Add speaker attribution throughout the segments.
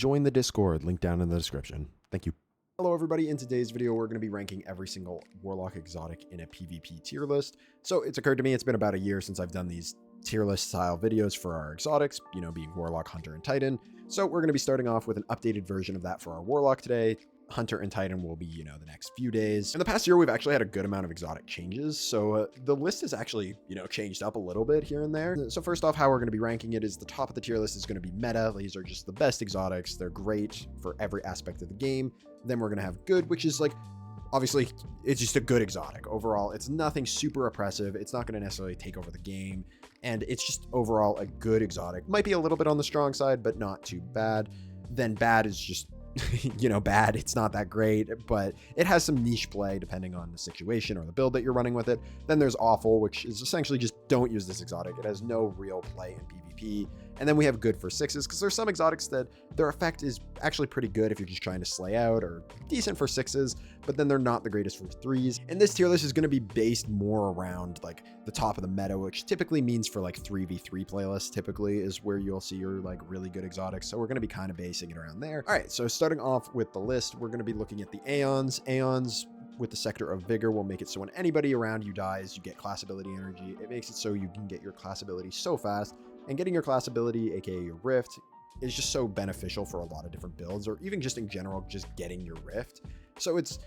Speaker 1: Join the Discord, link down in the description. Thank you. Hello everybody, in today's video we're going to be ranking every single Warlock exotic in a PvP tier list. So it's occurred to me it's been about a year since I've done these tier list style videos for our exotics, being Warlock, Hunter, and Titan. So we're going to be starting off with an updated version of that for our Warlock today. Hunter and Titan will be, the next few days. In the past year, we've actually had a good amount of exotic changes. So the list has actually, changed up a little bit here and there. So first off, how we're going to be ranking it is the top of the tier list is going to be meta. These are just the best exotics. They're great for every aspect of the game. Then we're going to have good, which is like, obviously, it's just a good exotic. Overall, it's nothing super oppressive. It's not going to necessarily take over the game. And it's just overall a good exotic. Might be a little bit on the strong side, but not too bad. Then bad is just bad. It's not that great, but it has some niche play depending on the situation or the build that you're running with it. Then there's awful, which is essentially just don't use this exotic. It has no real play in PvP. And then we have good for sixes, because there's some exotics that their effect is actually pretty good if you're just trying to slay out, or decent for sixes, but then they're not the greatest for threes. And this tier list is going to be based more around like the top of the meta, which typically means for like 3v3 playlists typically is where you'll see your like really good exotics. So we're going to be kind of basing it around there. All right, so starting off with the list, we're going to be looking at the Aons. Aons with the Sector of Vigor will make it so when anybody around you dies, you get class ability energy. It makes it so you can get your class ability so fast, and getting your class ability, aka your Rift, is just so beneficial for a lot of different builds, or even just in general, just getting your Rift. So it's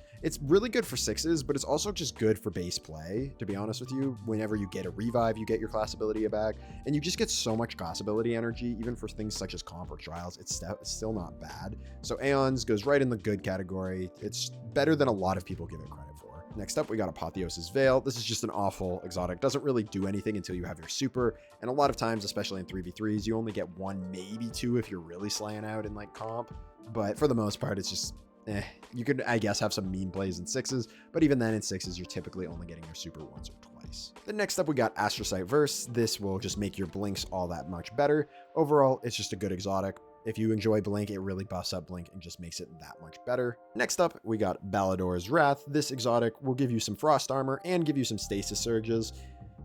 Speaker 1: really good for sixes, but it's also just good for base play, to be honest with you. Whenever you get a revive, you get your class ability back, and you just get so much class ability energy, even for things such as comp or trials. It's still not bad. So Aons goes right in the good category. It's better than a lot of people give it credit for. Next up, we got Apotheos's Veil. This is just an awful exotic. Doesn't really do anything until you have your super. And a lot of times, especially in 3v3s, you only get one, maybe two if you're really slaying out in like comp. But for the most part, it's just, you could, I guess, have some meme plays in sixes. But even then in sixes, you're typically only getting your super once or twice. Then next up, we got Astrocyte Verse. This will just make your blinks all that much better. Overall, it's just a good exotic. If you enjoy Blink, it really buffs up Blink and just makes it that much better. Next up, we got Ballador's Wrath. This exotic will give you some Frost Armor and give you some Stasis Surges.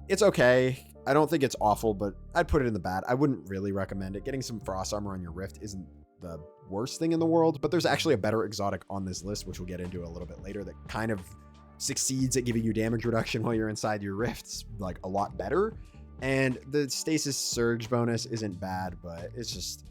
Speaker 1: It's okay. I don't think it's awful, but I'd put it in the bad. I wouldn't really recommend it. Getting some Frost Armor on your Rift isn't the worst thing in the world, but there's actually a better exotic on this list, which we'll get into a little bit later, that kind of succeeds at giving you damage reduction while you're inside your Rifts, like a lot better. And the Stasis Surge bonus isn't bad, but it's just,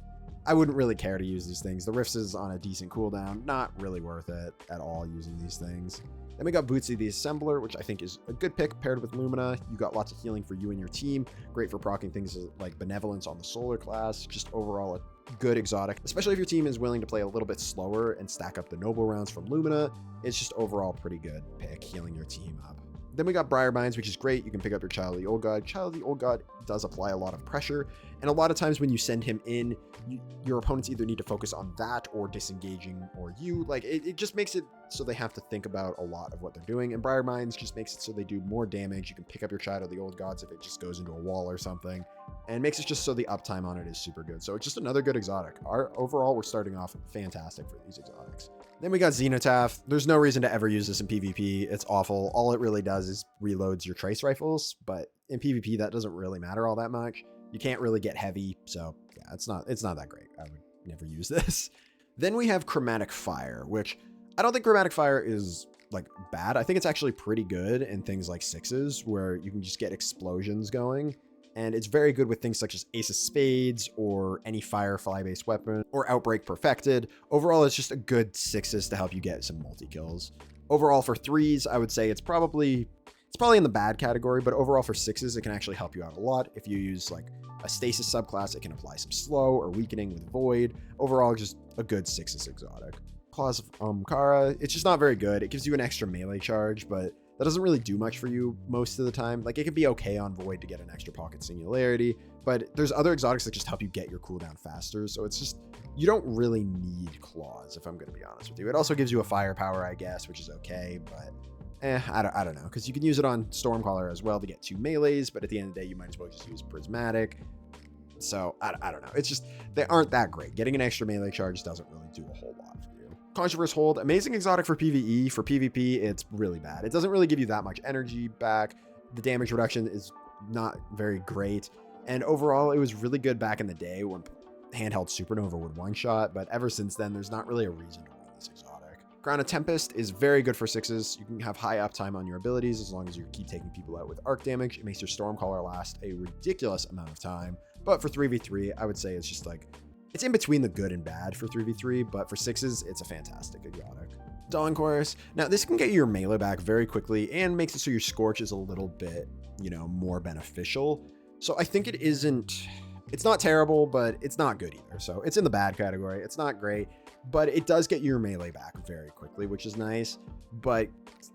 Speaker 1: I wouldn't really care to use these things. The Rifts is on a decent cooldown, not really worth it at all using these things. Then we got Bootsy the Assembler, which I think is a good pick paired with Lumina. You got lots of healing for you and your team. Great for proccing things like Benevolence on the Solar class. Just overall a good exotic, especially if your team is willing to play a little bit slower and stack up the Noble rounds from Lumina. It's just overall pretty good pick, healing your team up. Then we got Briar Binds, which is great. You can pick up your Child of the Old God. Child of the Old God does apply a lot of pressure, and a lot of times when you send him in, your opponents either need to focus on that or disengaging or you. Like, it just makes it so they have to think about a lot of what they're doing, and Briar Binds just makes it so they do more damage. You can pick up your Child of the Old Gods if it just goes into a wall or something, and makes it just so the uptime on it is super good. So it's just another good exotic. Overall, we're starting off fantastic for these exotics. Then we got Xenotaph. There's no reason to ever use this in PvP. It's awful. All it really does is reloads your trace rifles, but in PvP that doesn't really matter all that much. You can't really get heavy, so yeah, it's not that great. I would never use this. Then we have Chromatic Fire, which I don't think Chromatic Fire is like bad. I think it's actually pretty good in things like sixes where you can just get explosions going. And it's very good with things such as Ace of Spades or any Firefly-based weapon or Outbreak Perfected. Overall, it's just a good sixes to help you get some multi-kills. Overall, for threes, I would say it's probably in the bad category, but overall for sixes, it can actually help you out a lot. If you use like a Stasis subclass, it can apply some slow or weakening with Void. Overall, just a good sixes exotic. Claws of Kara, it's just not very good. It gives you an extra melee charge, but that doesn't really do much for you most of the time. Like, it can be okay on Void to get an extra pocket singularity, but there's other exotics that just help you get your cooldown faster. So it's just, you don't really need claws, if I'm going to be honest with you. It also gives you a firepower, I guess, which is okay, but I don't know, because you can use it on Stormcaller as well to get 2 melees, but at the end of the day, you might as well just use Prismatic. So I don't know. It's just, they aren't that great. Getting an extra melee charge doesn't really do a whole lot for you. Controverse Hold, amazing exotic for PvE. For PvP, it's really bad. It doesn't really give you that much energy back. The damage reduction is not very great. And overall, it was really good back in the day when handheld Supernova would one-shot, but ever since then, there's not really a reason to run this exotic. Crown of Tempest is very good for 6s. You can have high uptime on your abilities as long as you keep taking people out with arc damage. It makes your Stormcaller last a ridiculous amount of time, but for 3v3, I would say it's just like, it's in between the good and bad for 3v3, but for 6s, it's a fantastic exotic. Dawn Chorus. Now, this can get your melee back very quickly and makes it so your Scorch is a little bit, more beneficial. So I think it's not terrible, but it's not good either. So it's in the bad category. It's not great, but it does get your melee back very quickly, which is nice. But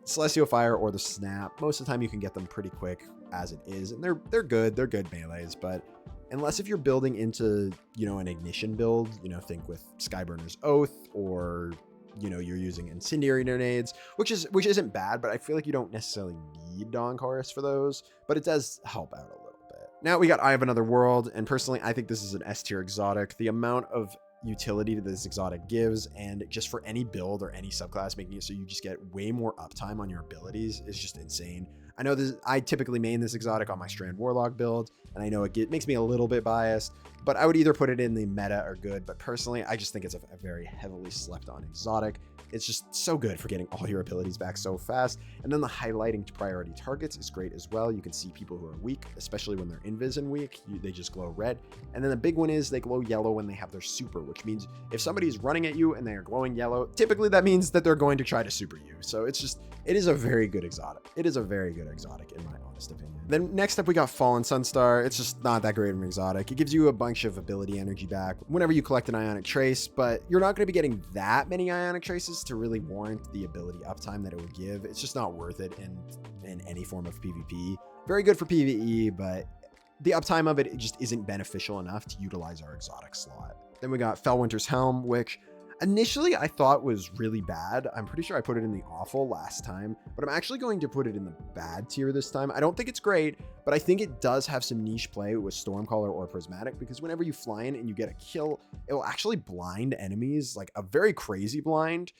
Speaker 1: Celestial Fire or the Snap, most of the time you can get them pretty quick as it is, and they're good melees, but unless if you're building into, an ignition build, think with Skyburner's Oath, or you're using incendiary grenades, which isn't bad, but I feel like you don't necessarily need Dawn Chorus for those, but it does help out a little bit. Now we got Eye of Another World, and personally, I think this is an S tier exotic. The amount of utility that this exotic gives, and just for any build or any subclass, making it so you just get way more uptime on your abilities is just insane. I know this, I typically main this exotic on my Strand Warlock build, and I know it makes me a little bit biased, but I would either put it in the meta or good, but personally, I just think it's a very heavily slept on exotic. It's just so good for getting all your abilities back so fast. And then the highlighting to priority targets is great as well. You can see people who are weak, especially when they're invis and weak, they just glow red. And then the big one is they glow yellow when they have their super, which means if somebody's running at you and they are glowing yellow, typically that means that they're going to try to super you. So it is a very good exotic. It is a very good exotic in my honest opinion. Then next up we got Fallen Sunstar. It's just not that great of an exotic. It gives you a bunch of ability energy back whenever you collect an Ionic Trace, but you're not going to be getting that many Ionic Traces to really warrant the ability uptime that it would give. It's just not worth it in any form of PvP. Very good for PvE, but the uptime of it just isn't beneficial enough to utilize our exotic slot. Then we got Fellwinter's Helm, which initially I thought was really bad. I'm pretty sure I put it in the awful last time, but I'm actually going to put it in the bad tier this time. I don't think it's great, but I think it does have some niche play with Stormcaller or Prismatic, because whenever you fly in and you get a kill, it will actually blind enemies, like a very crazy blind,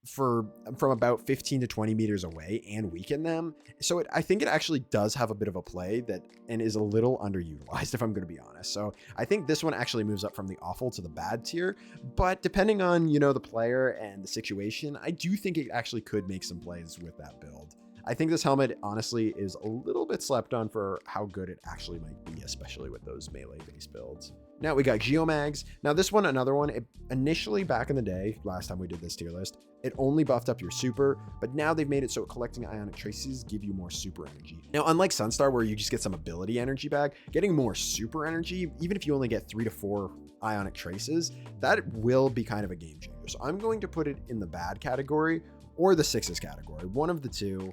Speaker 1: from about 15 to 20 meters away and weaken them. So I think it actually does have a bit of a play and is a little underutilized, if I'm going to be honest. So I think this one actually moves up from the awful to the bad tier, but depending on, the player and the situation, I do think it actually could make some plays with that build. I think this helmet honestly is a little bit slept on for how good it actually might be, especially with those melee based builds. Now we got Geomags. Now this one, another one, it initially back in the day, last time we did this tier list, it only buffed up your super, but now they've made it so collecting Ionic Traces give you more super energy. Now, unlike Sunstar, where you just get some ability energy back, getting more super energy, even if you only get 3 to 4 Ionic Traces, that will be kind of a game changer. So I'm going to put it in the bad category or the 6s category, one of the two.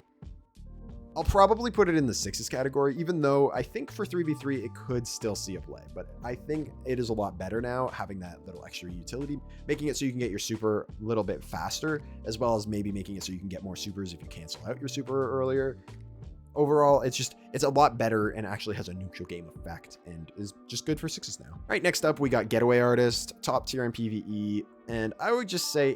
Speaker 1: I'll probably put it in the 6s category, even though I think for 3v3, it could still see a play, but I think it is a lot better now having that little extra utility, making it so you can get your super a little bit faster, as well as maybe making it so you can get more supers if you cancel out your super earlier. Overall, it's a lot better and actually has a neutral game effect and is just good for 6s now. All right, next up, we got Getaway Artist, top tier in PvE, and I would just say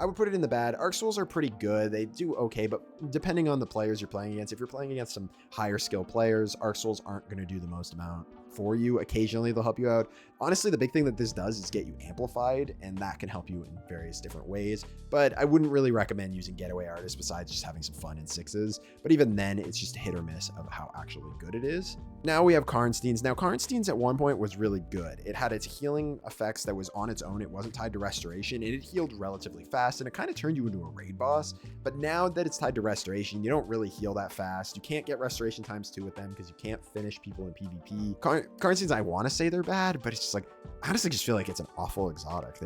Speaker 1: I would put it in the bad. Arc Souls are pretty good. They do okay, but depending on the players you're playing against, if you're playing against some higher skill players, Arc Souls aren't going to do the most amount for you. Occasionally they'll help you out. Honestly, the big thing that this does is get you amplified, and that can help you in various different ways, but I wouldn't really recommend using Getaway Artist besides just having some fun in 6s, but even then it's just hit or miss of how actually good it is. Now we have Karnstein's. Now Karnstein's at one point was really good. It had its healing effects that was on its own. It wasn't tied to restoration, and it healed relatively fast, and it kind of turned you into a raid boss. But now that it's tied to restoration, you don't really heal that fast. You can't get restoration ×2 with them because you can't finish people in PvP. Karnstein's, I want to say they're bad, but it's just like, I honestly just feel like it's an awful exotic.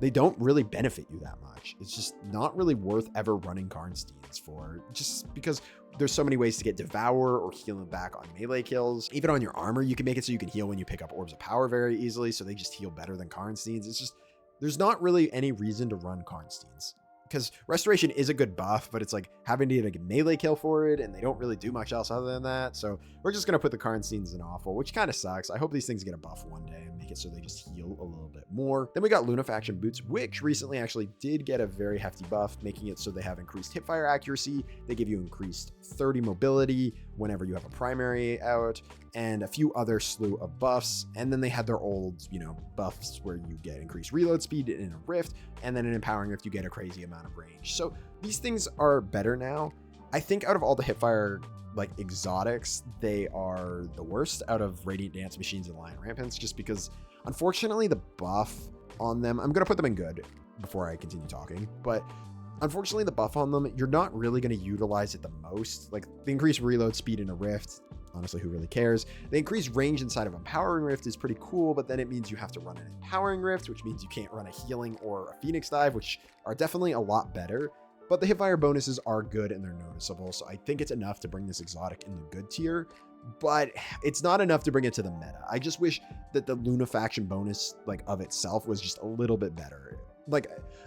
Speaker 1: They don't really benefit you that much. It's just not really worth ever running Karnstein's for, just because there's so many ways to get Devour or heal them back on melee kills. Even on your armor, you can make it so you can heal when you pick up Orbs of Power very easily, so they just heal better than Karnstein's. It's just, there's not really any reason to run Karnstein's, because restoration is a good buff, but it's like having to get a melee kill for it, and they don't really do much else other than that. So we're just going to put the Karnstein's in awful, which kind of sucks. I hope these things get a buff one day and make it so they just heal a little bit more. Then we got Lunafaction Boots, which recently actually did get a very hefty buff, making it so they have increased hipfire accuracy. They give you increased 30 mobility whenever you have a primary out. and a few other slew of buffs. And then they had their old, buffs where you get increased reload speed in a rift, and then an empowering rift, you get a crazy amount of range. So these things are better now. I think out of all the hipfire exotics, they are the worst out of Radiant Dance Machines and Lion Rampants, just because unfortunately the buff on them, I'm going to put them in good before I continue talking, but unfortunately the buff on them, you're not really going to utilize it the most. Like the increased reload speed in a rift, honestly, who really cares? The increased range inside of Empowering Rift is pretty cool, but then it means you have to run an Empowering Rift, which means you can't run a Healing or a Phoenix Dive, which are definitely a lot better. But the hipfire bonuses are good and they're noticeable, so I think it's enough to bring this exotic in the good tier, but it's not enough to bring it to the meta. I just wish that the Lunafaction bonus of itself was just a little bit better.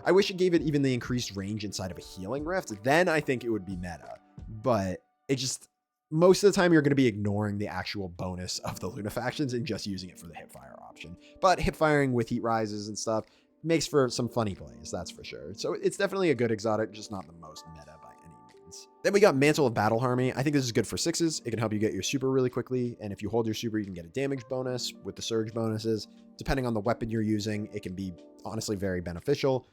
Speaker 1: I wish it gave it even the increased range inside of a healing rift. Then I think it would be meta, but it just, most of the time you're going to be ignoring the actual bonus of the Lunafactions and just using it for the hipfire option. But hipfiring with heat rises and stuff makes for some funny plays, that's for sure. So it's definitely a good exotic, just not the most meta by any means. Then we got Mantle of Battle Harmony. I think this is good for 6s. It can help you get your super really quickly, and if you hold your super, you can get a damage bonus with the surge bonuses. Depending on the weapon you're using, it can be honestly very beneficial,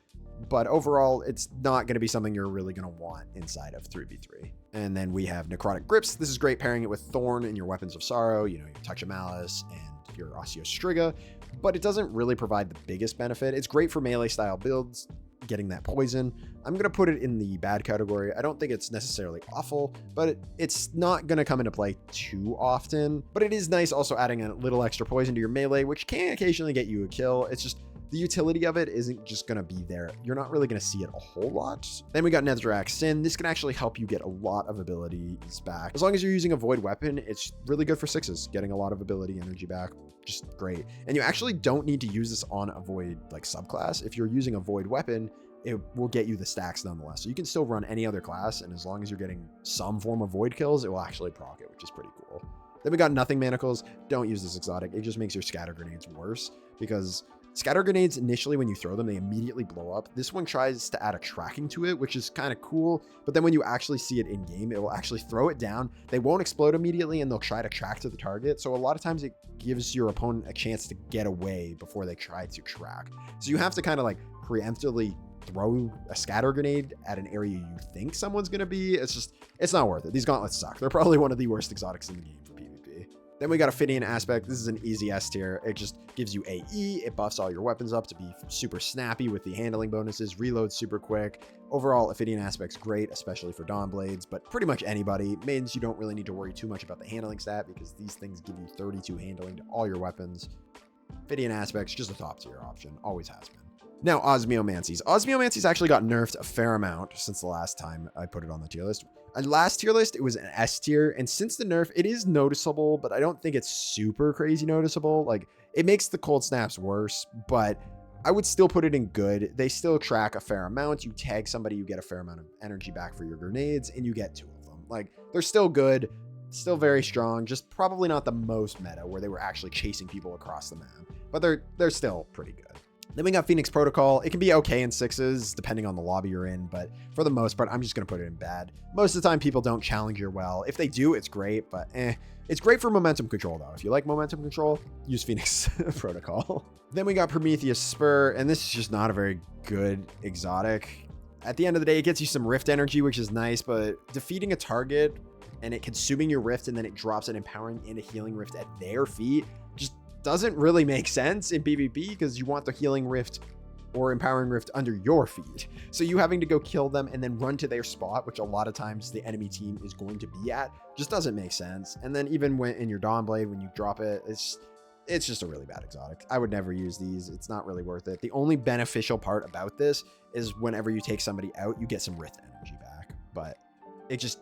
Speaker 1: but overall, it's not going to be something you're really going to want inside of 3v3. And then we have Necrotic Grips. This is great pairing it with Thorn and your Weapons of Sorrow, your Touch of Malice and your Osteo Striga, but it doesn't really provide the biggest benefit. It's great for melee style builds, getting that poison. I'm going to put it in the bad category. I don't think it's necessarily awful, but it's not going to come into play too often. But it is nice also adding a little extra poison to your melee, which can occasionally get you a kill. It's just the utility of it isn't just going to be there. You're not really going to see it a whole lot. Then we got Netherrack Sin. This can actually help you get a lot of abilities back. As long as you're using a void weapon, it's really good for 6s, getting a lot of ability energy back. Just great. And you actually don't need to use this on a void subclass. If you're using a void weapon, it will get you the stacks nonetheless. So you can still run any other class, and as long as you're getting some form of void kills, it will actually proc it, which is pretty cool. Then we got Nothing Manacles. Don't use this exotic. It just makes your scatter grenades worse, because scatter grenades, initially when you throw them, they immediately blow up. This one tries to add a tracking to it, which is kind of cool, but then when you actually see it in game, it will actually throw it down. They won't explode immediately, and they'll try to track to the target. So a lot of times it gives your opponent a chance to get away before they try to track. So you have to kind of preemptively throw a scatter grenade at an area you think someone's going to be. It's not worth it. These gauntlets suck. They're probably one of the worst exotics in the game for PvP. Then we got Ophidian Aspect. This is an easy S tier. It just gives you AE. It buffs all your weapons up to be super snappy with the handling bonuses, reload super quick. Overall, Ophidian Aspect's great, especially for Dawn Blades, but pretty much anybody. Means you don't really need to worry too much about the handling stat, because these things give you 32 handling to all your weapons. Ophidian Aspect's just a top tier option, always has been. Now, Osmiomancies. Osmiomancies actually got nerfed a fair amount since the last time I put it on the tier list. Last tier list, it was an S tier, and since the nerf, it is noticeable, but I don't think it's super crazy noticeable. It makes the cold snaps worse, but I would still put it in good. They still track a fair amount. You tag somebody, you get a fair amount of energy back for your grenades, and you get 2 of them. They're still good, still very strong, just probably not the most meta where they were actually chasing people across the map, but they're still pretty good. Then we got Phoenix Protocol. It can be okay in 6s, depending on the lobby you're in, but for the most part, I'm just going to put it in bad. Most of the time, people don't challenge your well. If they do, it's great, but It's great for momentum control, though. If you like momentum control, use Phoenix Protocol. Then we got Prometheus Spur, and this is just not a very good exotic. At the end of the day, it gets you some rift energy, which is nice, but defeating a target and it consuming your rift and then it drops an empowering and a healing rift at their feet just doesn't really make sense in PvP, because you want the healing rift or empowering rift under your feet. So you having to go kill them and then run to their spot, which a lot of times the enemy team is going to be at, just doesn't make sense. And then even when in your Dawnblade, when you drop it, it's just a really bad exotic. I would never use these. It's not really worth it. The only beneficial part about this is whenever you take somebody out, you get some rift energy back, but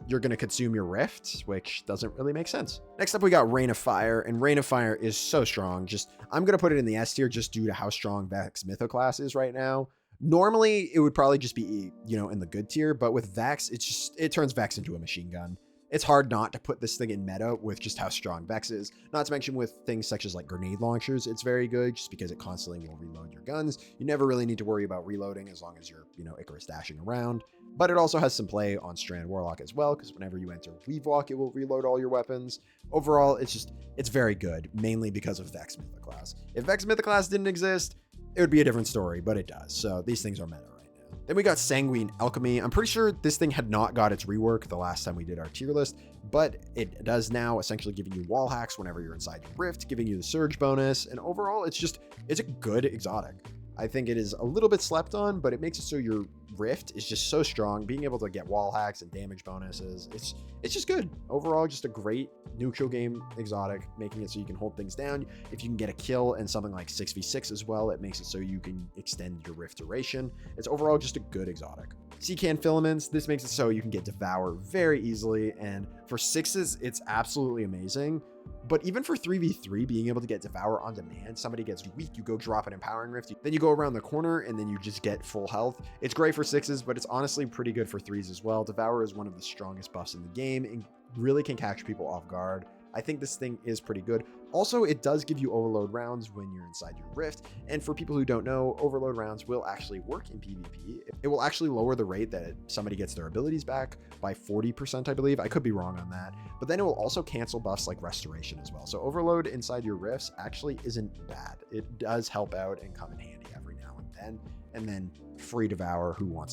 Speaker 1: you're going to consume your rift, which doesn't really make sense. Next up, we got Rain of Fire, and Rain of Fire is so strong. I'm going to put it in the S tier just due to how strong Vex Mythoclast is right now. Normally, it would probably just be, in the good tier, but with Vex, it turns Vex into a machine gun. it's hard not to put this thing in meta with just how strong Vex is. Not to mention with things such as like grenade launchers, it's very good just because it constantly will reload your guns. You never really need to worry about reloading as long as you're, Icarus dashing around. But it also has some play on Strand Warlock as well, because whenever you enter Weave Walk, it will reload all your weapons. Overall, it's very good, mainly because of Vex Mythoclast. If Vex Mythoclast didn't exist, it would be a different story, but it does. So these things are meta right now. Then we got Sanguine Alchemy. I'm pretty sure this thing had not got its rework the last time we did our tier list, but it does now, essentially giving you wall hacks whenever you're inside your rift, giving you the surge bonus, and overall, it's a good exotic. I think it is a little bit slept on, but it makes it so your rift is just so strong. Being able to get wall hacks and damage bonuses, it's just good. Overall, just a great neutral game exotic, making it so you can hold things down. If you can get a kill and something like 6v6 as well, it makes it so you can extend your rift duration. It's overall just a good exotic. Seacan Filaments, this makes it so you can get Devour very easily, and for 6s, it's absolutely amazing. But even for 3v3, being able to get Devour on demand, somebody gets weak, you go drop an Empowering Rift, then you go around the corner, and then you just get full health. It's great for 6s, but it's honestly pretty good for 3s as well. Devour is one of the strongest buffs in the game and really can catch people off guard. I think this thing is pretty good. Also, it does give you overload rounds when you're inside your rift. And for people who don't know, overload rounds will actually work in PvP. It will actually lower the rate that somebody gets their abilities back by 40%, I believe. I could be wrong on that. But then it will also cancel buffs like restoration as well. So overload inside your rifts actually isn't bad. It does help out and come in handy every now and then. And then free Devour, who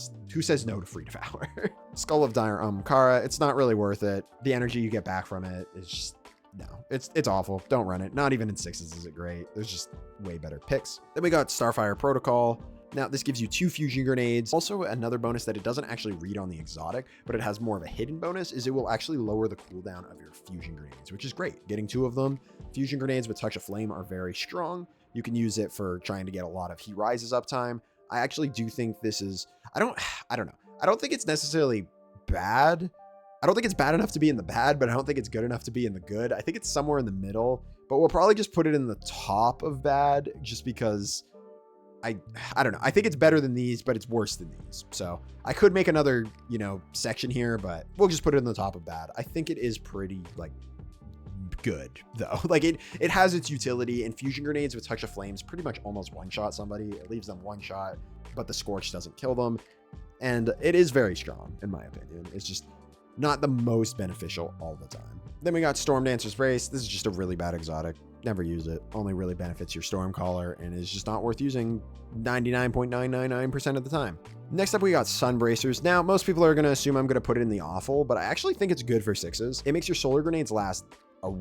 Speaker 1: says no to free Devour? Skull of Dire Kara, it's not really worth it. The energy you get back from it is just, no, it's awful. Don't run it. Not even in 6s is it great. There's just way better picks. Then we got Starfire Protocol. Now, this gives you 2 fusion grenades. Also, another bonus that it doesn't actually read on the exotic, but it has more of a hidden bonus, is it will actually lower the cooldown of your fusion grenades, which is great. Getting 2 of them. Fusion grenades with Touch of Flame are very strong. You can use it for trying to get a lot of Heat Rises uptime. I actually do think this is, I don't know. I don't think it's necessarily bad. I don't think it's bad enough to be in the bad, but I don't think it's good enough to be in the good. I think it's somewhere in the middle, but we'll probably just put it in the top of bad just because I don't know. I think it's better than these, but it's worse than these. So I could make another, section here, but we'll just put it in the top of bad. I think it is pretty good though. It has its utility, and fusion grenades with Touch of Flames pretty much almost one-shot somebody. It leaves them one shot, but the Scorch doesn't kill them. And it is very strong in my opinion. It's just not the most beneficial all the time. Then we got Storm Dancer's Race. This is just a really bad exotic. Never use it. Only really benefits your Stormcaller and is just not worth using 99.999% of the time. Next up, we got Sunracers. Now, most people are going to assume I'm going to put it in the awful, but I actually think it's good for 6s. It makes your solar grenades last a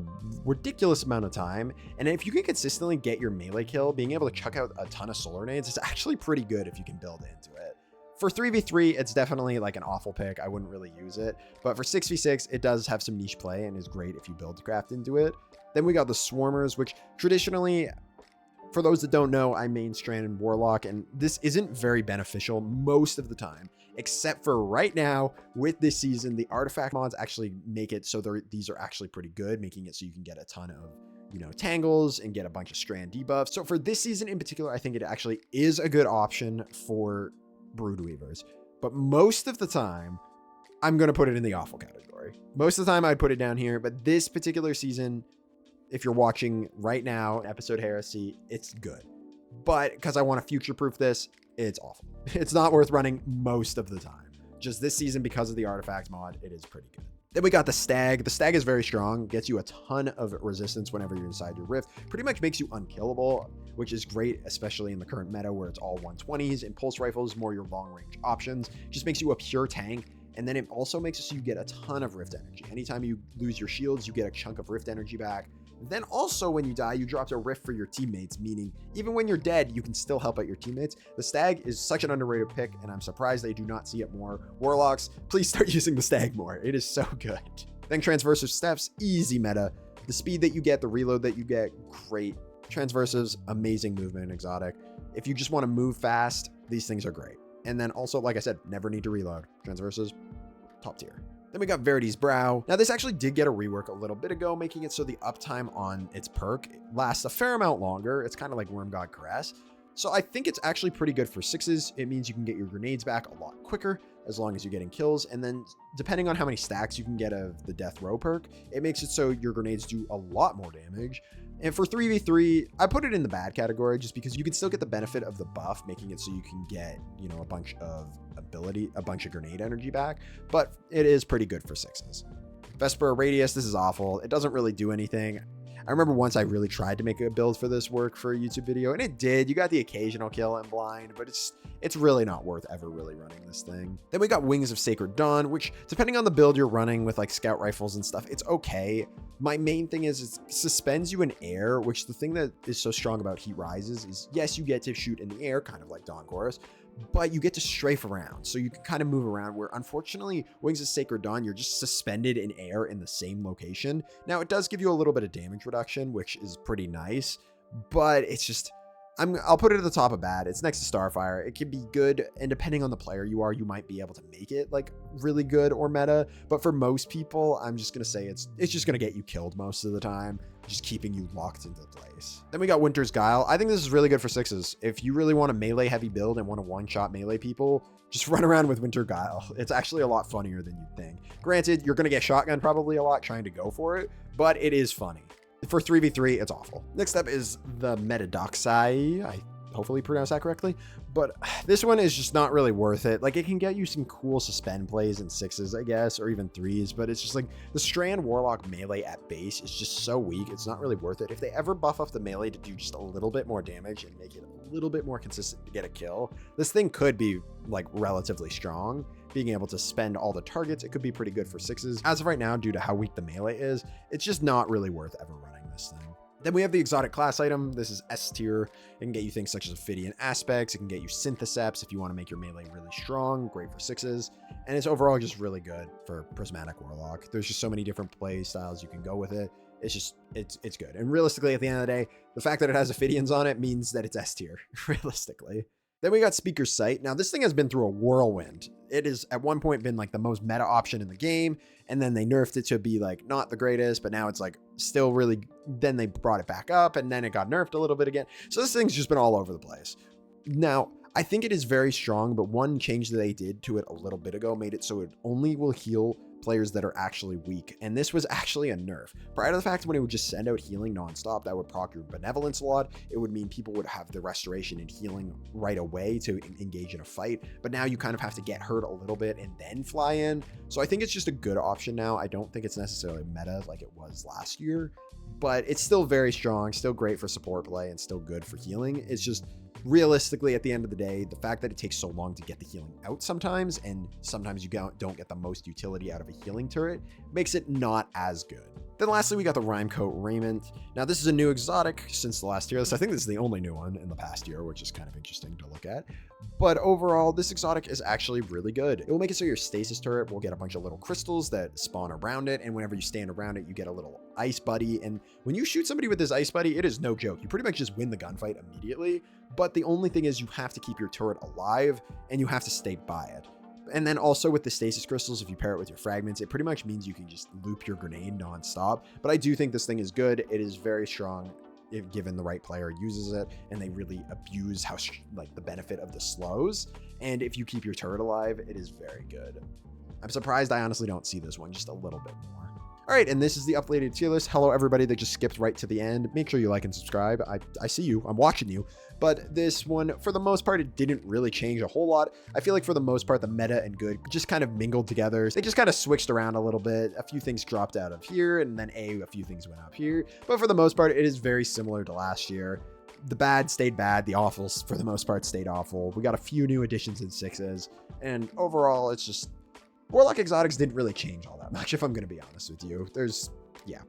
Speaker 1: ridiculous amount of time, and if you can consistently get your melee kill, being able to chuck out a ton of solar grenades is actually pretty good if you can build into it. For 3v3, it's definitely an awful pick. I wouldn't really use it. But for 6v6, it does have some niche play and is great if you build craft into it. Then we got the Swarmers, which traditionally, for those that don't know, I main Strand and Warlock, and this isn't very beneficial most of the time, except for right now with this season. The artifact mods actually make it so these are actually pretty good, making it so you can get a ton of tangles and get a bunch of Strand debuffs. So for this season in particular, I think it actually is a good option for Broodweavers, but most of the time I'm going to put it in the awful category. Most of the time I'd put it down here, but this particular season, if you're watching right now, episode Heresy, it's good. But because I want to future-proof this, it's awful. It's not worth running most of the time. Just this season, because of the artifact mod, it is pretty good. Then we got the Stag. The Stag is very strong, gets you a ton of resistance whenever you're inside your rift, pretty much makes you unkillable, which is great, especially in the current meta where it's all 120s and pulse rifles, more your long range options. Just makes you a pure tank. And then it also makes it so you get a ton of rift energy. Anytime you lose your shields, you get a chunk of rift energy back. Then also when you die, you drop a rift for your teammates, meaning even when you're dead, you can still help out your teammates. The Stag is such an underrated pick, and I'm surprised they do not see it more. Warlocks, please start using the Stag more. It is so good. Then Transversive Steps, easy meta. The speed that you get, the reload that you get, great. Transversives, amazing movement, exotic. If you just want to move fast, these things are great. And then also, like I said, never need to reload. Transversives, top tier. Then we got Verity's Brow. Now, this actually did get a rework a little bit ago, making it so the uptime on its perk lasts a fair amount longer. It's kind of like Worm God Caress. So I think it's actually pretty good for 6s. It means you can get your grenades back a lot quicker. as long as you're getting kills. And then depending on how many stacks you can get of the death row perk, it makes it so your grenades do a lot more damage. And for 3v3, I put it in the bad category just because you can still get the benefit of the buff, making it so you can get, you know, a bunch of grenade energy back, but it is pretty good for 6s. Vesper Radius, this is awful. It doesn't really do anything. I remember once I really tried to make a build for this work for a YouTube video, and it did. You got the occasional kill in blind, but it's really not worth ever really running this thing. Then we got Wings of Sacred Dawn, which depending on the build you're running with like scout rifles and stuff, it's okay. My main thing is it suspends you in air, which the thing that is so strong about Heat Rises is, yes, you get to shoot in the air, kind of like Dawn Chorus, but you get to strafe around, so you can kind of move around, where unfortunately Wings of Sacred Dawn, you're just suspended in air in the same location. Now it does give you a little bit of damage reduction, which is pretty nice, but it's just, I'll put it at the top of bad. It's next to Starfire. It can be good, and depending on the player you are, you might be able to make it like really good or meta, but for most people, I'm just gonna say it's just gonna get you killed most of the time, just keeping you locked into place. Then we got Winter's Guile. I think this is really good for 6s. If you really want a melee heavy build and want to one-shot melee people, just run around with Winter Guile. It's actually a lot funnier than you'd think. Granted, you're gonna get shotgun probably a lot trying to go for it, but it is funny. For 3v3, it's awful. Next up is the Metadoxai. I hopefully pronounced that correctly, but this one is just not really worth it. Like, it can get you some cool suspend plays in 6s, I guess, or even 3s, but it's just like the Strand Warlock melee at base is just so weak. It's not really worth it. If they ever buff up the melee to do just a little bit more damage and make it a little bit more consistent to get a kill, this thing could be like relatively strong. Being able to spend all the targets, it could be pretty good for 6s. As of right now, due to how weak the melee is, it's just not really worth ever running this thing. Then we have the exotic class item. This is S tier. It can get you things such as Ophidian Aspects. It can get you Syntheseps if you want to make your melee really strong. Great for 6s. And it's overall just really good for Prismatic Warlock. There's just so many different play styles you can go with it. It's just, it's good. And realistically, at the end of the day, the fact that it has Ophidians on it means that it's S tier, realistically. Then we got Speaker's Sight. Now, this thing has been through a whirlwind. It has at one point been like the most meta option in the game, and then they nerfed it to be like not the greatest, but now it's like still really, then they brought it back up, and then it got nerfed a little bit again. So this thing's just been all over the place. Now, I think it is very strong, but one change that they did to it a little bit ago made it so it only will heal players that are actually weak, and this was actually a nerf. Prior to the fact, when it would just send out healing nonstop, that would proc your benevolence a lot. It would mean people would have the restoration and healing right away to engage in a fight, but now you kind of have to get hurt a little bit and then fly in. So I think it's just a good option now. I don't think it's necessarily meta like it was last year, but it's still very strong, still great for support play, and still good for healing. It's just realistically, at the end of the day, the fact that it takes so long to get the healing out sometimes, and sometimes you don't get the most utility out of a healing turret, makes it not as good. Then lastly, we got the Rhym coat Raymond. Now, this is a new exotic since the last tier list. I think this is the only new one in the past year, which is kind of interesting to look at. But overall, this exotic is actually really good. It will make it so your stasis turret will get a bunch of little crystals that spawn around it, and whenever you stand around it, you get a little ice buddy. And when you shoot somebody with this ice buddy, it is no joke. You pretty much just win the gunfight immediately. But the only thing is you have to keep your turret alive, and you have to stay by it. And then also with the stasis crystals, if you pair it with your fragments, it pretty much means you can just loop your grenade nonstop. But I do think this thing is good. It is very strong if given the right player uses it, and they really abuse how like the benefit of the slows. And if you keep your turret alive, it is very good. I'm surprised I honestly don't see this one just a little bit more. All right, and this is the updated tier list. Hello, everybody that just skipped right to the end. Make sure you like and subscribe. I see you. I'm watching you. But this one, for the most part, it didn't really change a whole lot. I feel like for the most part, the meta and good just kind of mingled together. They just kind of switched around a little bit. A few things dropped out of here, and then a few things went up here. But for the most part, it is very similar to last year. The bad stayed bad. The awfuls, for the most part, stayed awful. We got a few new additions in 6s. And overall, it's just... Warlock exotics didn't really change all that much, if I'm going to be honest with you. Yeah.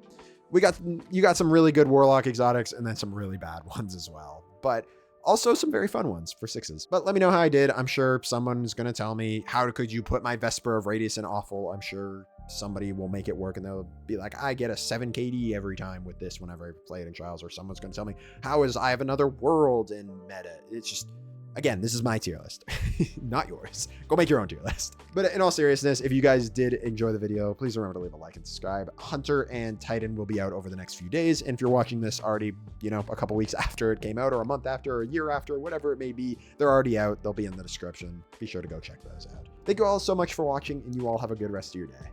Speaker 1: You got some really good Warlock exotics, and then some really bad ones as well. But also some very fun ones for 6s. But let me know how I did. I'm sure someone's going to tell me, how could you put my Vesper of Radius in awful? I'm sure somebody will make it work, and they'll be like, I get a 7 KD every time with this whenever I play it in trials. Or someone's going to tell me, I have another world in meta. It's just... Again, this is my tier list, not yours. Go make your own tier list. But in all seriousness, if you guys did enjoy the video, please remember to leave a like and subscribe. Hunter and Titan will be out over the next few days. And if you're watching this already, you know, a couple weeks after it came out, or a month after, or a year after, whatever it may be, they're already out. They'll be in the description. Be sure to go check those out. Thank you all so much for watching, and you all have a good rest of your day.